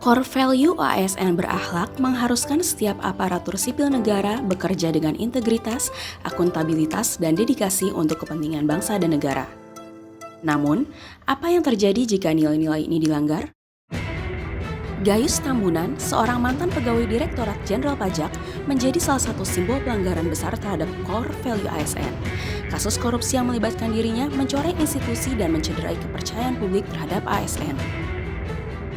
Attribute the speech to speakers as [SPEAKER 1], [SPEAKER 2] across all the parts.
[SPEAKER 1] Core value ASN berakhlak mengharuskan setiap aparatur sipil negara bekerja dengan integritas, akuntabilitas, dan dedikasi untuk kepentingan bangsa dan negara. Namun, apa yang terjadi jika nilai-nilai ini dilanggar? Gayus Tambunan, seorang mantan pegawai Direktorat Jenderal Pajak, menjadi salah satu simbol pelanggaran besar terhadap core value ASN. Kasus korupsi yang melibatkan dirinya mencoreng institusi dan mencederai kepercayaan publik terhadap ASN.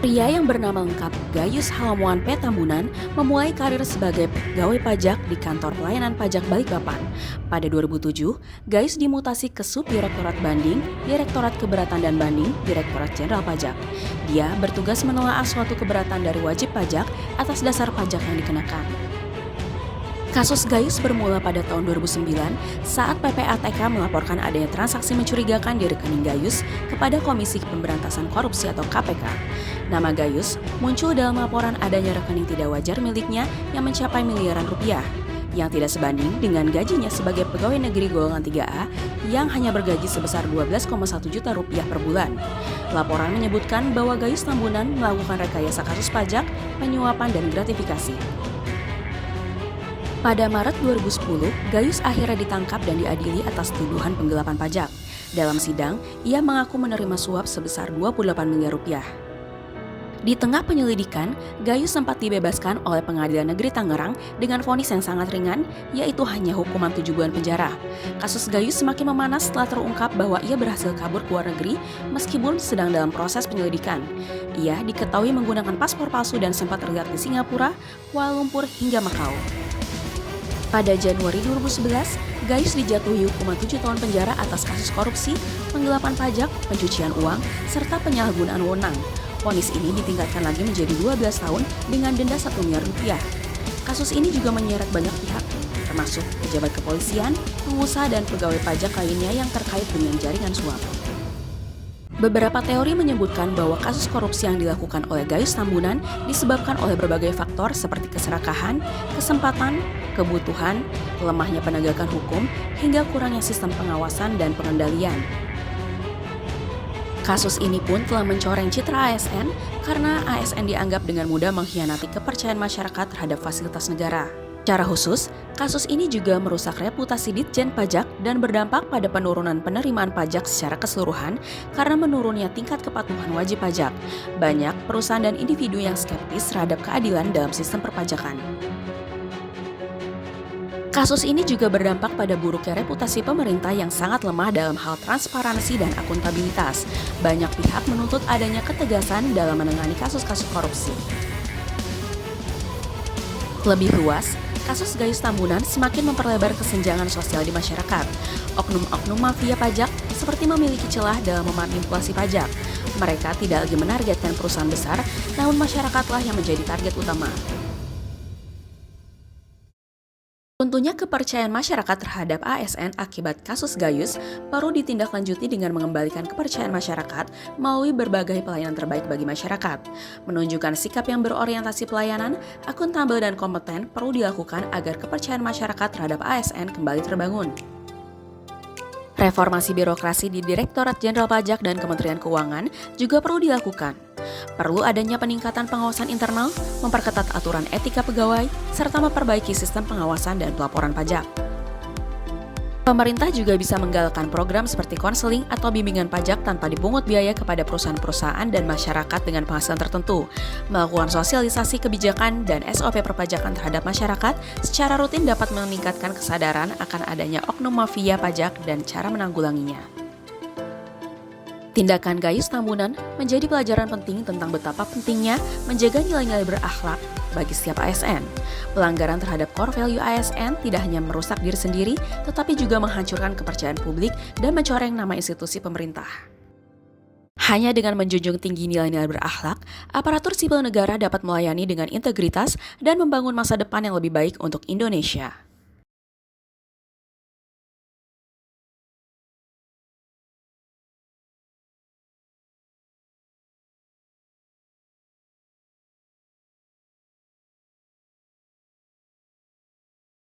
[SPEAKER 1] Pria yang bernama lengkap Gayus Halamuan P. Tambunan memulai karir sebagai pegawai pajak di Kantor Pelayanan Pajak Balikpapan. Pada 2007, Gayus dimutasi ke Subdirektorat Banding, Direktorat Keberatan dan Banding, Direktorat Jenderal Pajak. Dia bertugas menelaah suatu keberatan dari wajib pajak atas dasar pajak yang dikenakan. Kasus Gayus bermula pada tahun 2009 saat PPATK melaporkan adanya transaksi mencurigakan di rekening Gayus kepada Komisi Pemberantasan Korupsi atau KPK. Nama Gayus muncul dalam laporan adanya rekening tidak wajar miliknya yang mencapai miliaran rupiah, yang tidak sebanding dengan gajinya sebagai pegawai negeri golongan 3A yang hanya bergaji sebesar 12,1 juta rupiah per bulan. Laporan menyebutkan bahwa Gayus Tambunan melakukan rekayasa kasus pajak, penyuapan, dan gratifikasi. Pada Maret 2010, Gayus akhirnya ditangkap dan diadili atas tuduhan penggelapan pajak. Dalam sidang, ia mengaku menerima suap sebesar 28 miliar rupiah. Di tengah penyelidikan, Gayus sempat dibebaskan oleh Pengadilan Negeri Tangerang dengan vonis yang sangat ringan, yaitu hanya hukuman 7 bulan penjara. Kasus Gayus semakin memanas setelah terungkap bahwa ia berhasil kabur ke luar negeri meskipun sedang dalam proses penyelidikan. Ia diketahui menggunakan paspor palsu dan sempat terlihat di Singapura, Kuala Lumpur, hingga Makau. Pada Januari 2011, Gayus dijatuhi hukuman 7 tahun penjara atas kasus korupsi, penggelapan pajak, pencucian uang, serta penyalahgunaan wewenang. Vonis ini ditingkatkan lagi menjadi 12 tahun dengan denda 1 miliar rupiah. Kasus ini juga menyeret banyak pihak, termasuk pejabat kepolisian, pengusaha, dan pegawai pajak lainnya yang terkait dengan jaringan suap. Beberapa teori menyebutkan bahwa kasus korupsi yang dilakukan oleh Gayus Tambunan disebabkan oleh berbagai faktor seperti keserakahan, kesempatan, kebutuhan, lemahnya penegakan hukum, hingga kurangnya sistem pengawasan dan pengendalian. Kasus ini pun telah mencoreng citra ASN karena ASN dianggap dengan mudah mengkhianati kepercayaan masyarakat terhadap fasilitas negara. Secara khusus, kasus ini juga merusak reputasi Ditjen Pajak dan berdampak pada penurunan penerimaan pajak secara keseluruhan karena menurunnya tingkat kepatuhan wajib pajak. Banyak perusahaan dan individu yang skeptis terhadap keadilan dalam sistem perpajakan. Kasus ini juga berdampak pada buruknya reputasi pemerintah yang sangat lemah dalam hal transparansi dan akuntabilitas. Banyak pihak menuntut adanya ketegasan dalam menangani kasus-kasus korupsi. Lebih luas, kasus Gayus Tambunan semakin memperlebar kesenjangan sosial di masyarakat. Oknum-oknum mafia pajak seperti memiliki celah dalam memanipulasi pajak. Mereka tidak lagi menargetkan perusahaan besar, namun masyarakatlah yang menjadi target utama. Tentunya kepercayaan masyarakat terhadap ASN akibat kasus Gayus perlu ditindaklanjuti dengan mengembalikan kepercayaan masyarakat melalui berbagai pelayanan terbaik bagi masyarakat. Menunjukkan sikap yang berorientasi pelayanan, akuntabel dan kompeten perlu dilakukan agar kepercayaan masyarakat terhadap ASN kembali terbangun. Reformasi birokrasi di Direktorat Jenderal Pajak dan Kementerian Keuangan juga perlu dilakukan. Perlu adanya peningkatan pengawasan internal, memperketat aturan etika pegawai, serta memperbaiki sistem pengawasan dan pelaporan pajak. Pemerintah juga bisa menggalakkan program seperti konseling atau bimbingan pajak tanpa dipungut biaya kepada perusahaan-perusahaan dan masyarakat dengan penghasilan tertentu, melakukan sosialisasi kebijakan dan SOP perpajakan terhadap masyarakat secara rutin dapat meningkatkan kesadaran akan adanya oknum mafia pajak dan cara menanggulanginya. Tindakan Gayus Tambunan menjadi pelajaran penting tentang betapa pentingnya menjaga nilai-nilai berakhlak bagi setiap ASN. Pelanggaran terhadap core value ASN tidak hanya merusak diri sendiri, tetapi juga menghancurkan kepercayaan publik dan mencoreng nama institusi pemerintah. Hanya dengan menjunjung tinggi nilai-nilai berakhlak, aparatur sipil negara dapat melayani dengan integritas dan membangun masa depan yang lebih baik untuk Indonesia.